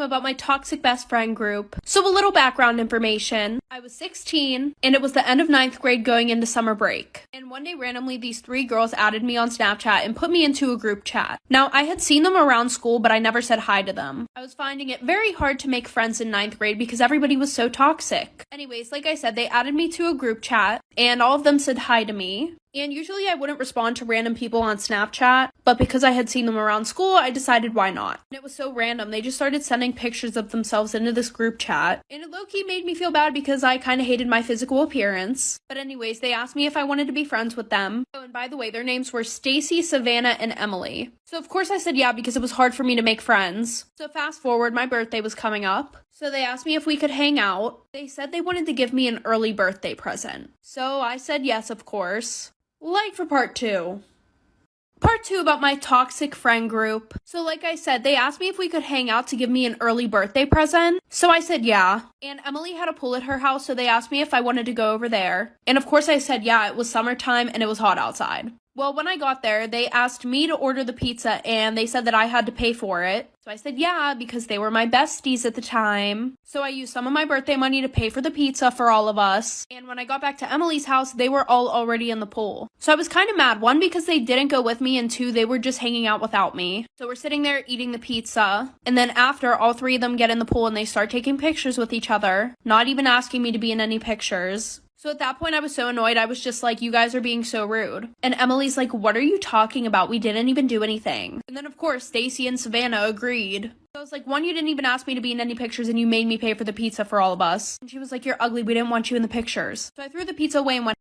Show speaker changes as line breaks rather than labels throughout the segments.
about my toxic best friend group. So a little background information. I was 16, and it was the end of 9th grade going into summer break. And one day randomly these 3 girls added me on Snapchat and put me into a group chat. Now, I had seen them around school, but I never said hi to them. I was finding it very hard to make friends in 9th grade because everybody was so toxic. Anyways, like I said, they added me to a group chat, and all of them said hi to me. And usually I wouldn't respond to random people on Snapchat, but because I had seen them around school, I decided why not. And it was so random, they just started sending pictures of themselves into this group chat, and it low-key made me feel bad because I kind of hated my physical appearance. But anyways, they asked me if I wanted to be friends with them. Oh, and by the way, their names were Stacy, Savannah, and Emily. So of course I said yeah because it was hard for me to make friends. So fast forward, my birthday was coming up. So they asked me if we could hang out. They said they wanted to give me an early birthday present. So I said yes, of course. Like for part 2. Part 2 about my toxic friend group. So like I said, they asked me if we could hang out to give me an early birthday present. So I said yeah. And Emily had a pool at her house, so they asked me if I wanted to go over there. And of course I said yeah, it was summertime and it was hot outside. Well, when I got there, they asked me to order the pizza and they said that I had to pay for it. So I said yeah, because they were my besties at the time. So I used some of my birthday money to pay for the pizza for all of us. And when I got back to Emily's house, they were all already in the pool. So I was kind of mad. 1, because they didn't go with me, and 2, they were just hanging out without me. So we're sitting there eating the pizza. And then after, all 3 of them get in the pool and they start taking pictures with each other, not even asking me to be in any pictures. So at that point, I was so annoyed. I was just like, you guys are being so rude. And Emily's like, what are you talking about? We didn't even do anything. And then, of course, Stacy and Savannah agreed. So I was like, 1, you didn't even ask me to be in any pictures and you made me pay for the pizza for all of us. And she was like, you're ugly. We didn't want you in the pictures. So I threw the pizza away and went.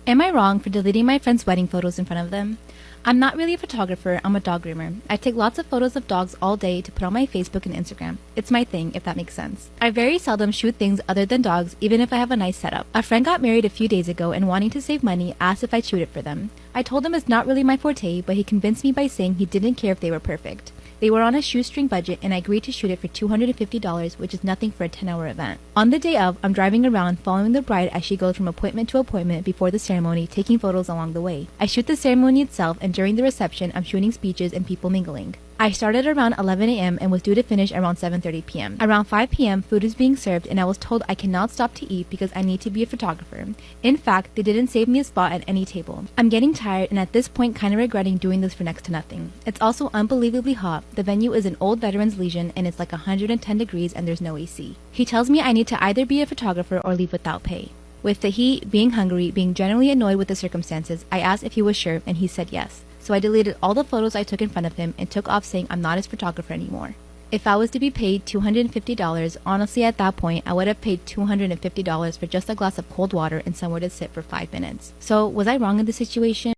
Am I wrong for deleting my friends' wedding photos in front of them? I'm not really a photographer, I'm a dog groomer. I take lots of photos of dogs all day to put on my Facebook and Instagram. It's my thing, if that makes sense. I very seldom shoot things other than dogs, even if I have a nice setup. A friend got married a few days ago and wanting to save money, asked if I'd shoot it for them. I told him it's not really my forte, but he convinced me by saying he didn't care if they were perfect. They were on a shoestring budget and I agreed to shoot it for $250, which is nothing for a 10-hour event. On the day of, I'm driving around following the bride as she goes from appointment to appointment before the ceremony, taking photos along the way. I shoot the ceremony itself, and during the reception, I'm shooting speeches and people mingling. I started around 11 a.m. and was due to finish around 7:30 p.m. Around 5 p.m., food is being served and I was told I cannot stop to eat because I need to be a photographer. In fact, they didn't save me a spot at any table. I'm getting tired and at this point kind of regretting doing this for next to nothing. It's also unbelievably hot. The venue is an old veterans legion and it's like 110 degrees and there's no AC. He tells me I need to either be a photographer or leave without pay. With the heat, being hungry, being generally annoyed with the circumstances, I asked if he was sure and he said yes. So I deleted all the photos I took in front of him and took off saying I'm not his photographer anymore. If I was to be paid $250, honestly at that point I would have paid $250 for just a glass of cold water and somewhere to sit for 5 minutes. So was I wrong in this situation?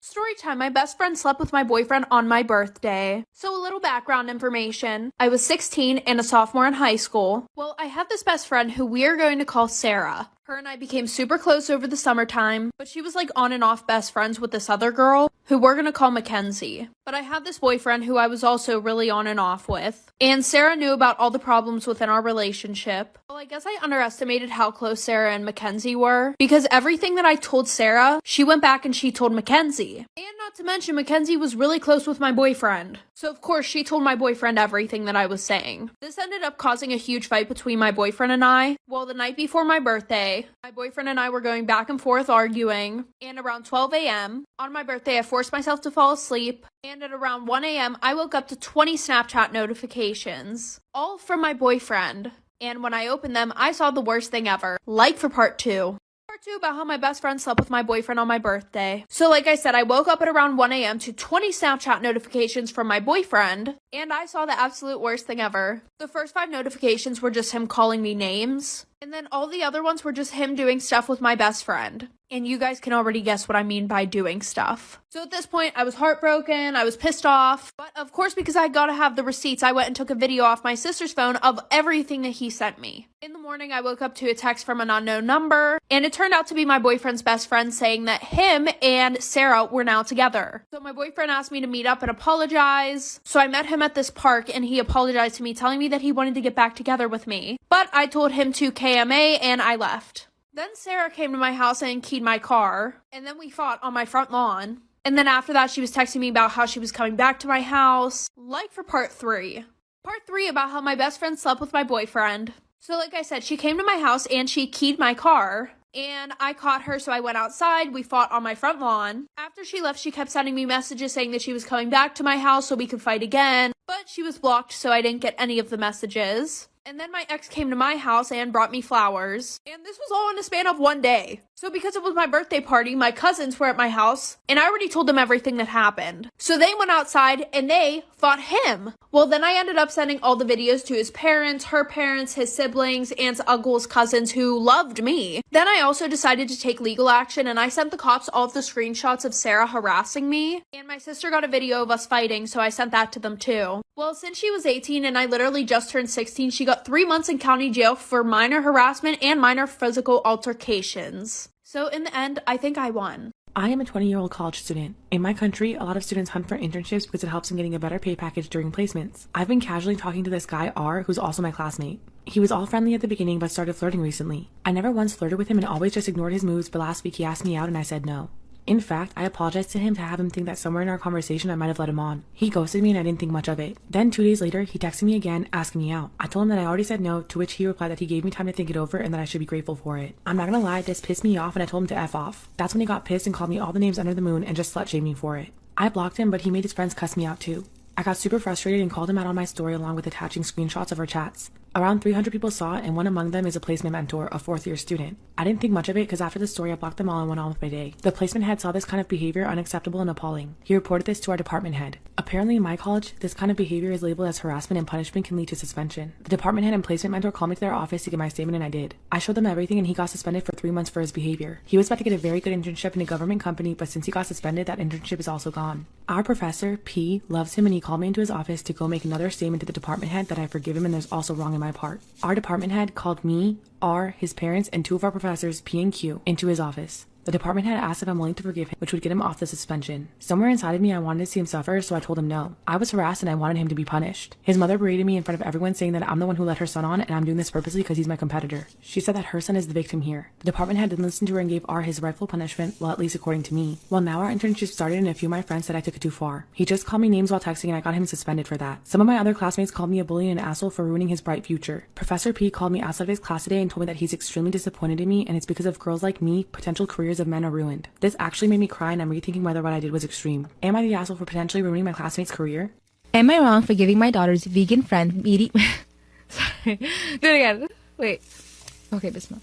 Storytime, my best friend slept with my boyfriend on my birthday. So a little background information. I was 16 and a sophomore in high school. Well, I have this best friend who we are going to call Sarah. Her and I became super close over the summertime, but she was like on and off best friends with this other girl who we're gonna call Mackenzie. But I had this boyfriend who I was also really on and off with. And Sarah knew about all the problems within our relationship. Well, I guess I underestimated how close Sarah and Mackenzie were, because everything that I told Sarah, she went back and she told Mackenzie. And not to mention, Mackenzie was really close with my boyfriend. So of course, she told my boyfriend everything that I was saying. This ended up causing a huge fight between my boyfriend and I. Well, the night before my birthday, my boyfriend and I were going back and forth arguing, and around 12 a.m. on my birthday, I forced myself to fall asleep, and at around 1 a.m., I woke up to 20 Snapchat notifications, all from my boyfriend. And when I opened them, I saw the worst thing ever. Like for part 2. Part 2 about how my best friend slept with my boyfriend on my birthday. So like I said, I woke up at around 1 a.m. to 20 Snapchat notifications from my boyfriend, and I saw the absolute worst thing ever. The first 5 notifications were just him calling me names, and then all the other ones were just him doing stuff with my best friend. And you guys can already guess what I mean by doing stuff. So at this point, I was heartbroken, I was pissed off, but of course, because I gotta have the receipts, I went and took a video off my sister's phone of everything that he sent me. In the morning, I woke up to a text from an unknown number, and it turned out to be my boyfriend's best friend saying that him and Sarah were now together. So my boyfriend asked me to meet up and apologize. So I met him at this park, and he apologized to me, telling me that he wanted to get back together with me. But I told him to KMA, and I left. Then Sarah came to my house and keyed my car, and then we fought on my front lawn. And then after that, she was texting me about how she was coming back to my house. Like for part 3. Part 3 about how my best friend slept with my boyfriend. So like I said, she came to my house and she keyed my car. And I caught her, so I went outside. We fought on my front lawn. After she left, she kept sending me messages saying that she was coming back to my house so we could fight again. But she was blocked, so I didn't get any of the messages. And then my ex came to my house and brought me flowers. And this was all in a span of one day. So because it was my birthday party, my cousins were at my house, and I already told them everything that happened. So they went outside, and they fought him. Well, then I ended up sending all the videos to his parents, her parents, his siblings, aunts, uncles, cousins who loved me. Then I also decided to take legal action, and I sent the cops all of the screenshots of Sarah harassing me. And my sister got a video of us fighting, so I sent that to them too. Well, since she was 18 and I literally just turned 16, she got 3 months in county jail for minor harassment and minor physical altercations. So in the end, I think I won.
I am a 20-year-old college student. In my country, a lot of students hunt for internships because it helps them getting a better pay package during placements. I've been casually talking to this guy, R, who's also my classmate. He was all friendly at the beginning but started flirting recently. I never once flirted with him and always just ignored his moves, but last week he asked me out and I said no. In fact, I apologized to him to have him think that somewhere in our conversation I might have let him on. He ghosted me and I didn't think much of it. Then 2 days later, he texted me again asking me out. I told him that I already said no, to which he replied that he gave me time to think it over and that I should be grateful for it. I'm not gonna lie, this pissed me off and I told him to F off. That's when he got pissed and called me all the names under the moon and just slut-shamed me for it. I blocked him, but he made his friends cuss me out too. I got super frustrated and called him out on my story along with attaching screenshots of our chats. Around 300 people saw it, and one among them is a placement mentor, a 4th-year student. I didn't think much of it because after the story I blocked them all and went on with my day. The placement head saw this kind of behavior unacceptable and appalling. He reported this to our department head. Apparently in my college, this kind of behavior is labeled as harassment and punishment can lead to suspension. The department head and placement mentor called me to their office to get my statement and I did. I showed them everything and he got suspended for 3 months for his behavior. He was about to get a very good internship in a government company, but since he got suspended, that internship is also gone. Our professor, P, loves him and he called me into his office to go make another statement to the department head that I forgive him and there's also wrong in my part. Our department head called me, R, his parents, and 2 of our professors, P and Q, into his office. The department head asked if I'm willing to forgive him, which would get him off the suspension. Somewhere inside of me, I wanted to see him suffer, so I told him no. I was harassed and I wanted him to be punished. His mother berated me in front of everyone saying that I'm the one who let her son on and I'm doing this purposely because he's my competitor. She said that her son is the victim here. The department head didn't listen to her and gave R his rightful punishment, well at least according to me. Well now our internship started and a few of my friends said I took it too far. He just called me names while texting and I got him suspended for that. Some of my other classmates called me a bully and an asshole for ruining his bright future. Professor P called me outside of his class today and told me that he's extremely disappointed in me and it's because of girls like me, potential careers of men are ruined. This actually made me cry and I'm rethinking whether what I did was extreme. Am I the asshole for potentially ruining my classmate's career?
Am I wrong for giving my daughter's vegan friend meaty... Sorry. Do it again. Wait. Okay, Bismillah.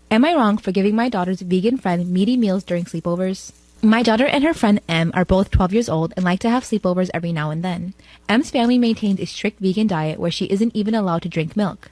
Am I wrong for giving my daughter's vegan friend meaty meals during sleepovers? My daughter and her friend M are both 12 years old and like to have sleepovers every now and then. M's family maintains a strict vegan diet where she isn't even allowed to drink milk.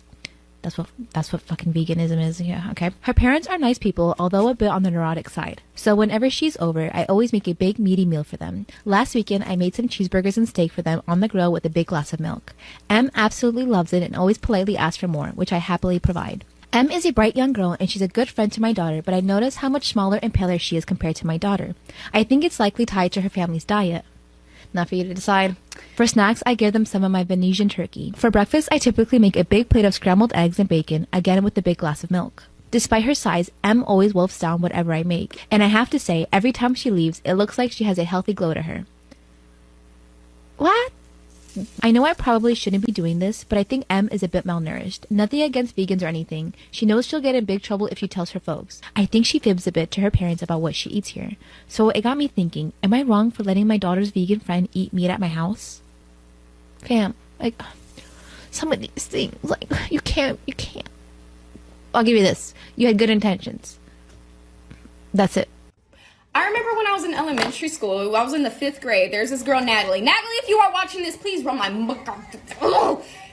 That's what fucking veganism is, yeah, okay. Her parents are nice people, although a bit on the neurotic side. So whenever she's over, I always make a big meaty meal for them. Last weekend, I made some cheeseburgers and steak for them on the grill with a big glass of milk. M absolutely loves it and always politely asks for more, which I happily provide. M is a bright young girl and she's a good friend to my daughter, but I notice how much smaller and paler she is compared to my daughter. I think it's likely tied to her family's diet. Not for you to decide. For snacks, I give them some of my Venetian turkey. For breakfast, I typically make a big plate of scrambled eggs and bacon, again with a big glass of milk. Despite her size, M always wolfs down whatever I make, and I have to say, every time she leaves, it looks like she has a healthy glow to her. What? I know I probably shouldn't be doing this, but I think M is a bit malnourished. Nothing against vegans or anything. She knows she'll get in big trouble if she tells her folks. I think she fibs a bit to her parents about what she eats here. So it got me thinking, am I wrong for letting my daughter's vegan friend eat meat at my house? Fam, like, some of these things, like, you can't. I'll give you this. You had good intentions. That's it.
I remember when I was in elementary school, I was in the 5th grade, there's this girl, Natalie. Natalie, if you are watching this, please run my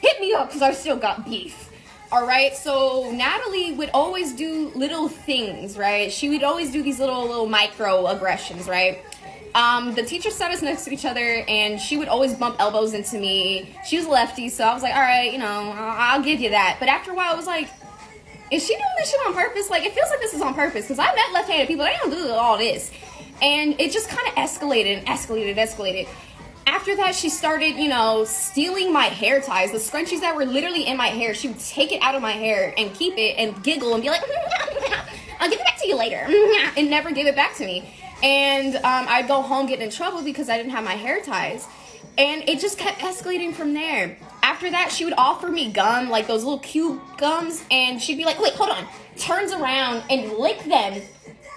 hit me up because I still got beef. Alright, so Natalie would always do little things, right? She would always do these little microaggressions, right? The teacher sat us next to each other and she would always bump elbows into me. She was a lefty, so I was like, alright, you know, I'll give you that. But after a while, I was like, is she doing this shit on purpose? Like, it feels like this is on purpose, because I met left-handed people, they don't do all this. And it just kind of escalated. After that, she started, you know, stealing my hair ties, the scrunchies that were literally in my hair. She would take it out of my hair and keep it and giggle and be like, I'll give it back to you later, and never give it back to me. And I'd go home getting in trouble because I didn't have my hair ties. And it just kept escalating from there. After that, she would offer me gum, like those little cube gums, and she'd be like, wait, hold on. Turns around and lick them,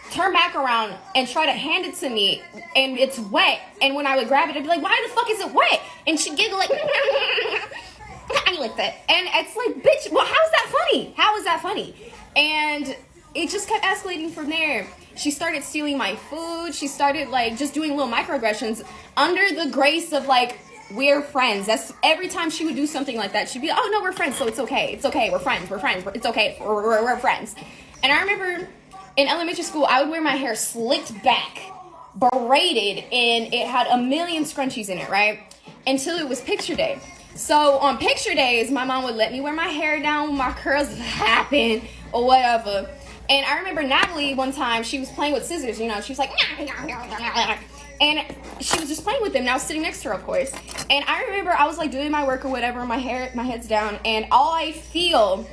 turn back around and try to hand it to me, and it's wet. And when I would grab it, I'd be like, why the fuck is it wet? And she'd giggle like, I licked it. And it's like, bitch, well, how is that funny? How is that funny? And it just kept escalating from there. She started stealing my food. She started like just doing little microaggressions under the grace of like, we're friends. That's every time she would do something like that, she'd be, oh no, we're friends, so it's okay. It's okay. We're friends. It's okay. We're friends. And I remember in elementary school, I would wear my hair slicked back, braided, and it had a million scrunchies in it, right? Until it was picture day. So on picture days, my mom would let me wear my hair down, my curls happen, or whatever. And I remember Natalie one time, she was playing with scissors, you know, she was like, and she was just playing with them, and I was sitting next to her, of course. And I remember I was like doing my work or whatever, my head's down, and all I feel,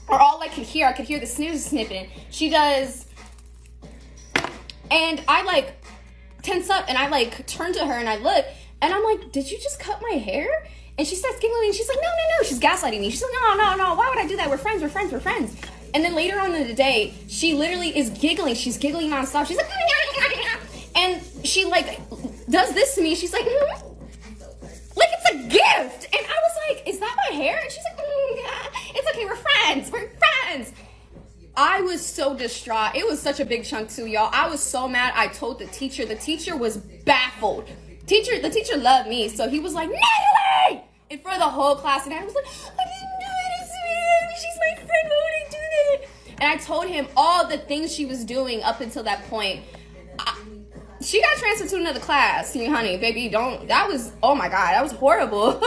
or all I could hear the snooze snipping. She does, and I like tense up, and I like turn to her, and I look, and I'm like, did you just cut my hair? And she starts giggling, and she's like, no. She's gaslighting me. She's like, no. Why would I do that? We're friends. And then later on in the day, she literally is giggling. She's giggling nonstop. She's like, and she like does this to me. She's like, like it's a gift. And I was like, is that my hair? And she's like, it's okay. We're friends. I was so distraught. It was such a big chunk too, y'all. I was so mad. I told the teacher. The teacher was baffled. The teacher loved me, so he was like, Natalie! In front of the whole class, and I was like, I didn't do it, it's me. She's my friend, why would I do that? And I told him all the things she was doing up until that point. She got transferred to another class. Honey, baby, oh my God, that was horrible.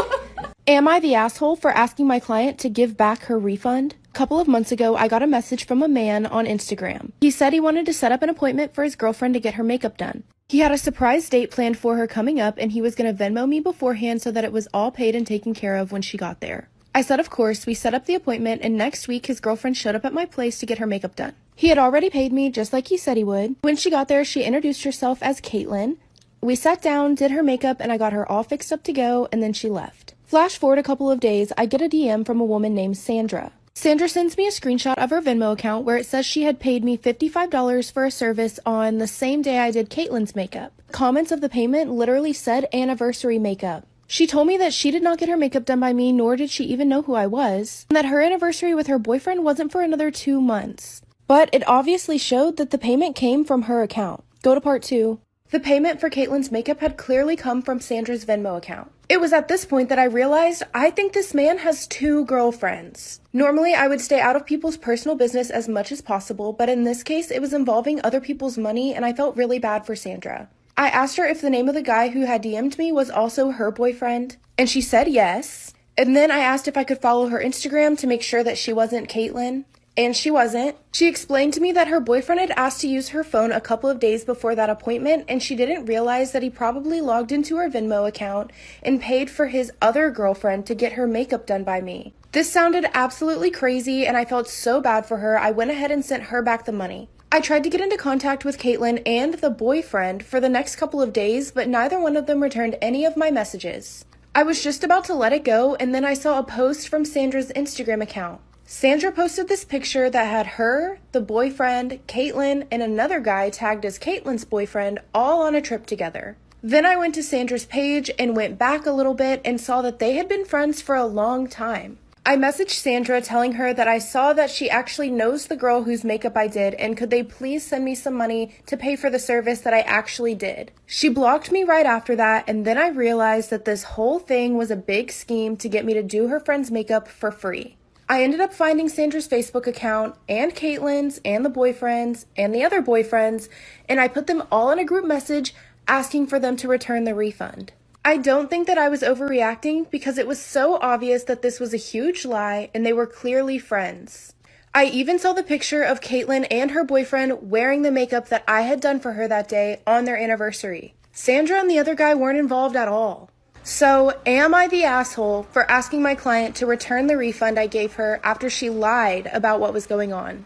Am I the asshole for asking my client to give back her refund? A couple of months ago, I got a message from a man on Instagram. He said he wanted to set up an appointment for his girlfriend to get her makeup done. He had a surprise date planned for her coming up, and he was going to Venmo me beforehand so that it was all paid and taken care of when she got there. I said of course. We set up the appointment, and next week his girlfriend showed up at my place to get her makeup done. He had already paid me just like he said he would. When she got there, she introduced herself as Caitlin. We sat down, did her makeup, and I got her all fixed up to go, and then she left. Flash forward a couple of days, I get a DM from a woman named Sandra. Sandra sends me a screenshot of her Venmo account where it says she had paid me $55 for a service on the same day I did Caitlin's makeup. Comments of the payment literally said anniversary makeup. She told me that she did not get her makeup done by me, nor did she even know who I was, and that her anniversary with her boyfriend wasn't for another 2 months. But it obviously showed that the payment came from her account. Go to part 2. The payment for Caitlin's makeup had clearly come from Sandra's Venmo account. It was at this point that I realized I think this man has 2 girlfriends. Normally, I would stay out of people's personal business as much as possible, but in this case, it was involving other people's money, and I felt really bad for Sandra. I asked her if the name of the guy who had DM'd me was also her boyfriend, and she said yes. And then I asked if I could follow her Instagram to make sure that she wasn't Caitlin. And she wasn't. She explained to me that her boyfriend had asked to use her phone a couple of days before that appointment, and she didn't realize that he probably logged into her Venmo account and paid for his other girlfriend to get her makeup done by me. This sounded absolutely crazy, and I felt so bad for her, I went ahead and sent her back the money. I tried to get into contact with Caitlin and the boyfriend for the next couple of days, but neither one of them returned any of my messages. I was just about to let it go, and then I saw a post from Sandra's Instagram account. Sandra posted this picture that had her, the boyfriend, Caitlin, and another guy tagged as Caitlin's boyfriend all on a trip together. Then I went to Sandra's page and went back a little bit and saw that they had been friends for a long time. I messaged Sandra telling her that I saw that she actually knows the girl whose makeup I did, and could they please send me some money to pay for the service that I actually did. She blocked me right after that, and then I realized that this whole thing was a big scheme to get me to do her friend's makeup for free. I ended up finding Sandra's Facebook account, and Caitlin's, and the boyfriend's, and the other boyfriend's, and I put them all in a group message asking for them to return the refund. I don't think that I was overreacting because it was so obvious that this was a huge lie and they were clearly friends. I even saw the picture of Caitlin and her boyfriend wearing the makeup that I had done for her that day on their anniversary. Sandra and the other guy weren't involved at all. So, am I the asshole for asking my client to return the refund I gave her after she lied about what was going on?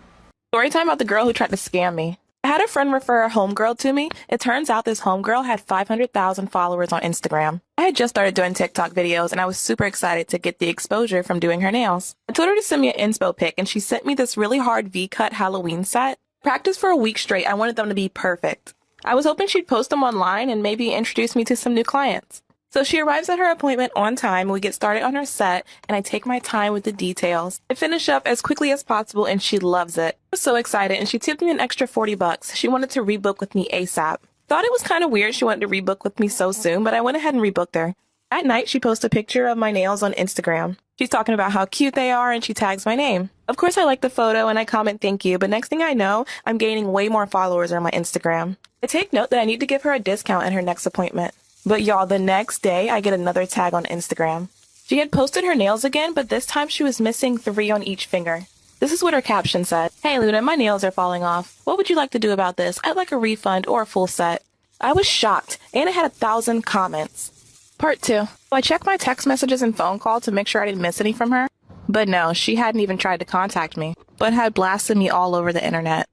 Story time about the girl who tried to scam me. I
had a friend refer a homegirl to me. It turns out this homegirl had 500,000 followers on Instagram. I had just started doing TikTok videos and I was super excited to get the exposure from doing her nails. I told her to send me an inspo pic and she sent me this really hard V-cut Halloween set. Practiced for a week straight. I wanted them to be perfect. I was hoping she'd post them online and maybe introduce me to some new clients. So she arrives at her appointment on time, we get started on her set, and I take my time with the details. I finish up as quickly as possible and she loves it. I was so excited and she tipped me an extra $40. She wanted to rebook with me ASAP. Thought it was kind of weird she wanted to rebook with me so soon, but I went ahead and rebooked her. At night, she posts a picture of my nails on Instagram. She's talking about how cute they are and she tags my name. Of course, I like the photo and I comment thank you, but next thing I know, I'm gaining way more followers on my Instagram. I take note that I need to give her a discount at her next appointment. But y'all, the next day, I get another tag on Instagram. She had posted her nails again, but this time she was missing 3 on each finger. This is what her caption said. "Hey Luna, my nails are falling off. What would you like to do about this? I'd like a refund or a full set." I was shocked, and it had 1,000 comments. Part 2. So I checked my text messages and phone call to make sure I didn't miss any from her. But no, she hadn't even tried to contact me, but had blasted me all over the internet.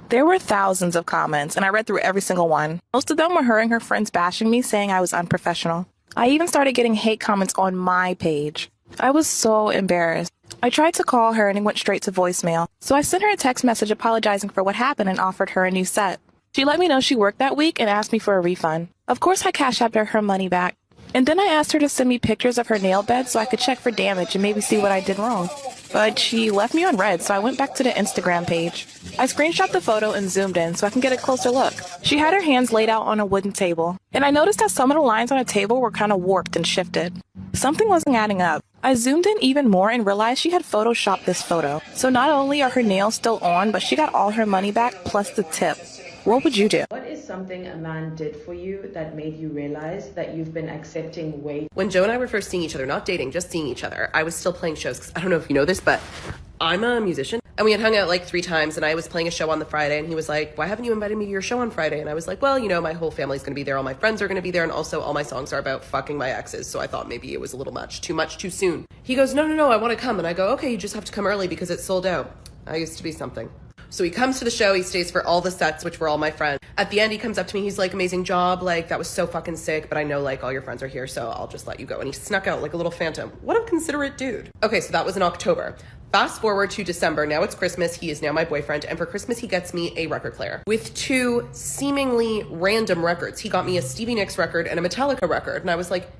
There were thousands of comments, and I read through every single one. Most of them were her and her friends bashing me, saying I was unprofessional. I even started getting hate comments on my page. I was so embarrassed. I tried to call her and it went straight to voicemail, so I sent her a text message apologizing for what happened and offered her a new set. She let me know she worked that week and asked me for a refund. Of course, I cashed out her money back. And then I asked her to send me pictures of her nail bed so I could check for damage and maybe see what I did wrong. But she left me on red, so I went back to the Instagram page. I screenshot the photo and zoomed in so I can get a closer look. She had her hands laid out on a wooden table, and I noticed that some of the lines on the table were kind of warped and shifted. Something wasn't adding up. I zoomed in even more and realized she had photoshopped this photo. So not only are her nails still on, but she got all her money back plus the tip. What would you do?
What is something a man did for you that made you realize that you've been accepting way?
When Joe and I were first seeing each other, not dating, just seeing each other, I was still playing shows, because I don't know if you know this, but I'm a musician. And we had hung out like 3 times, and I was playing a show on the Friday, and he was like, "Why haven't you invited me to your show on Friday?" And I was like, "Well, you know, my whole family's going to be there, all my friends are going to be there, and also all my songs are about fucking my exes, so I thought maybe it was a little much too soon." He goes, No, I want to come." And I go, "Okay, you just have to come early because it's sold out." I used to be something. So he comes to the show, he stays for all the sets, which were all my friends. At the end, he comes up to me, he's like, "Amazing job, like, that was so fucking sick, but I know, like, all your friends are here, so I'll just let you go." And he snuck out like a little phantom. What a considerate dude. Okay, so that was in October. Fast forward to December, now it's Christmas, he is now my boyfriend, and for Christmas he gets me a record player with 2 seemingly random records. He got me a Stevie Nicks record and a Metallica record, and I was like,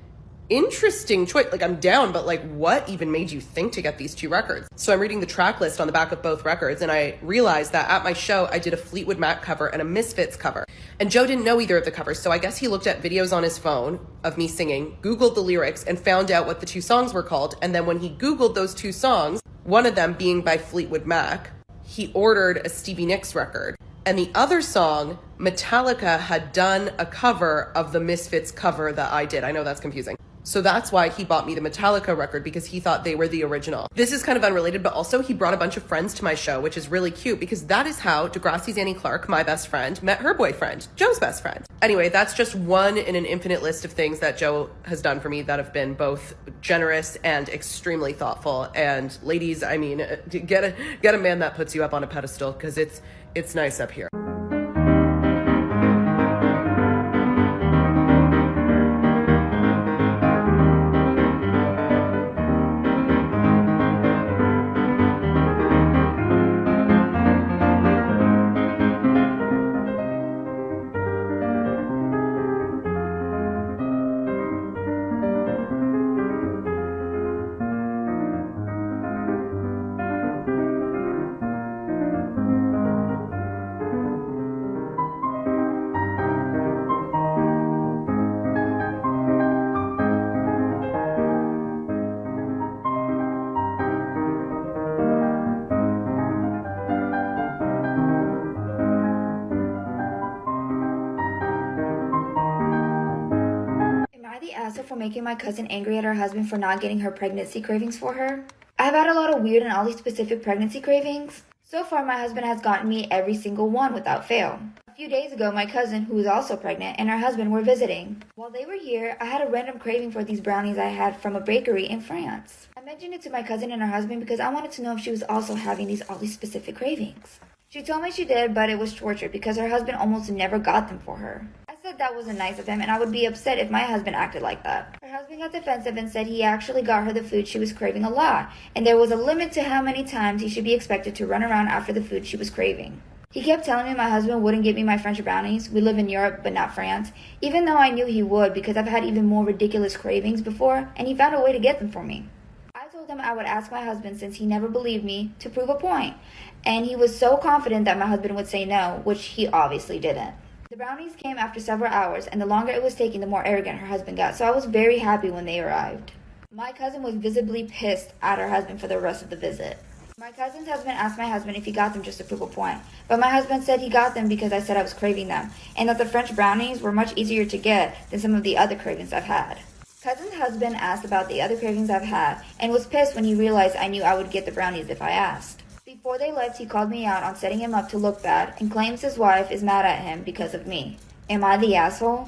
interesting choice. Like, I'm down, but like, what even made you think to get these 2 records? So I'm reading the track list on the back of both records, and I realized that at my show, I did a Fleetwood Mac cover and a Misfits cover. And Joe didn't know either of the covers, so I guess he looked at videos on his phone of me singing, Googled the lyrics, and found out what the 2 songs were called. And then when he Googled those 2 songs, one of them being by Fleetwood Mac, he ordered a Stevie Nicks record. And the other song, Metallica had done a cover of the Misfits cover that I did. I know that's confusing. So that's why he bought me the Metallica record, because he thought they were the original. This is kind of unrelated, but also he brought a bunch of friends to my show, which is really cute because that is how Degrassi's Annie Clark, my best friend, met her boyfriend, Joe's best friend. Anyway, that's just one in an infinite list of things that Joe has done for me that have been both generous and extremely thoughtful. And ladies, I mean, get a man that puts you up on a pedestal, because it's nice up here.
For making my cousin angry at her husband for not getting her pregnancy cravings for her. I've had a lot of weird and oddly specific pregnancy cravings. So far, my husband has gotten me every single one without fail. A few days ago, my cousin, who is also pregnant, and her husband were visiting. While they were here, I had a random craving for these brownies I had from a bakery in France. I mentioned it to my cousin and her husband because I wanted to know if she was also having these oddly specific cravings. She told me she did, but it was torture because her husband almost never got them for her. I said that wasn't nice of him and I would be upset if my husband acted like that. Her husband got defensive and said he actually got her the food she was craving a lot, and there was a limit to how many times he should be expected to run around after the food she was craving. He kept telling me my husband wouldn't get me my French brownies. We live in Europe, but not France. Even though I knew he would because I've had even more ridiculous cravings before, and he found a way to get them for me. I told him I would ask my husband since he never believed me to prove a point. And he was so confident that my husband would say no, which he obviously didn't. The brownies came after several hours, and the longer it was taking, the more arrogant her husband got, so I was very happy when they arrived. My cousin was visibly pissed at her husband for the rest of the visit. My cousin's husband asked my husband if he got them just to prove a point, but my husband said he got them because I said I was craving them, and that the French brownies were much easier to get than some of the other cravings I've had. Cousin's husband asked about the other cravings I've had, and was pissed when he realized I knew I would get the brownies if I asked. Before they left, he called me out on setting him up to look bad, and claims his wife is mad at him because of me. Am I the asshole?